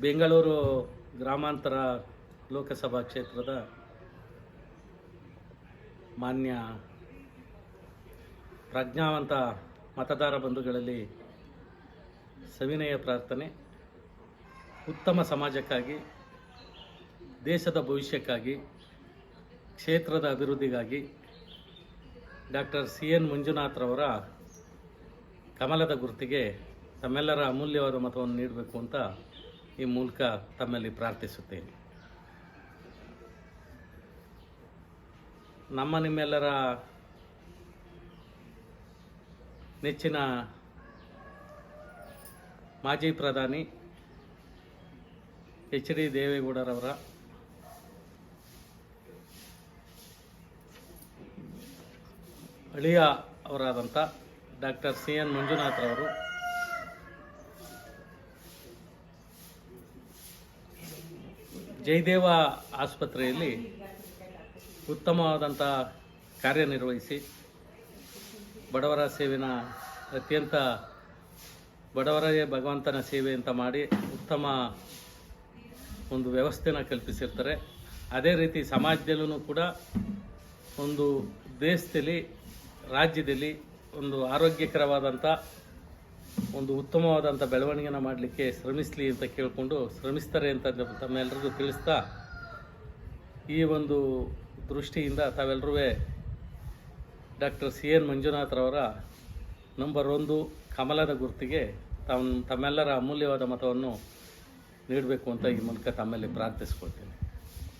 ಬೆಂಗಳೂರು ಗ್ರಾಮಾಂತರ ಲೋಕಸಭಾ ಕ್ಷೇತ್ರದ ಮಾನ್ಯ ಪ್ರಜ್ಞಾವಂತ ಮತದಾರ ಬಂಧುಗಳಲ್ಲಿ ಸವಿನಯ ಪ್ರಾರ್ಥನೆ. ಉತ್ತಮ ಸಮಾಜಕ್ಕಾಗಿ, ದೇಶದ ಭವಿಷ್ಯಕ್ಕಾಗಿ, ಕ್ಷೇತ್ರದ ಅಭಿವೃದ್ಧಿಗಾಗಿ ಡಾಕ್ಟರ್ CN ಮಂಜುನಾಥ್ರವರ ಕಮಲದ ಗುರುತಿಗೆ ತಮ್ಮೆಲ್ಲರ ಅಮೂಲ್ಯವಾದ ಮತವನ್ನು ನೀಡಬೇಕು ಅಂತ ಈ ಮೂಲಕ ತಮ್ಮಲ್ಲಿ ಪ್ರಾರ್ಥಿಸುತ್ತೇನೆ. ನಿಮ್ಮೆಲ್ಲರ ನೆಚ್ಚಿನ ಮಾಜಿ ಪ್ರಧಾನಿ HD ದೇವೇಗೌಡರವರ ಅಳಿಯ ಅವರಾದಂಥ ಡಾಕ್ಟರ್ CN ಮಂಜುನಾಥ್ರವರು ಜಯದೇವ ಆಸ್ಪತ್ರೆಯಲ್ಲಿ ಉತ್ತಮವಾದಂಥ ಕಾರ್ಯನಿರ್ವಹಿಸಿ ಬಡವರ ಸೇವೆನ ಅತ್ಯಂತ ಬಡವರೇ ಭಗವಂತನ ಸೇವೆ ಅಂತ ಮಾಡಿ ಉತ್ತಮ ಒಂದು ವ್ಯವಸ್ಥೆನ ಕಲ್ಪಿಸಿರ್ತಾರೆ. ಅದೇ ರೀತಿ ಸಮಾಜದಲ್ಲೂ ಕೂಡ ಒಂದು ದೇಶದಲ್ಲಿ, ರಾಜ್ಯದಲ್ಲಿ ಒಂದು ಆರೋಗ್ಯಕರವಾದಂಥ ಒಂದು ಉತ್ತಮವಾದಂಥ ಬೆಳವಣಿಗೆನ ಮಾಡಲಿಕ್ಕೆ ಶ್ರಮಿಸಲಿ ಅಂತ ಕೇಳಿಕೊಂಡು ಶ್ರಮಿಸ್ತಾರೆ ಅಂತ ತಮ್ಮೆಲ್ಲರಿಗೂ ತಿಳಿಸ್ತಾ, ಈ ಒಂದು ದೃಷ್ಟಿಯಿಂದ ತಾವೆಲ್ಲರೂ ಡಾಕ್ಟರ್ CN ಮಂಜುನಾಥ್ರವರ ನಂಬರ್ 1 ಕಮಲದ ಗುರುತಿಗೆ ತಮ್ಮೆಲ್ಲರ ಅಮೂಲ್ಯವಾದ ಮತವನ್ನು ನೀಡಬೇಕು ಅಂತ ಈ ಮೂಲಕ ತಮ್ಮಲ್ಲಿ ಪ್ರಾರ್ಥಿಸ್ಕೊಳ್ತೇನೆ.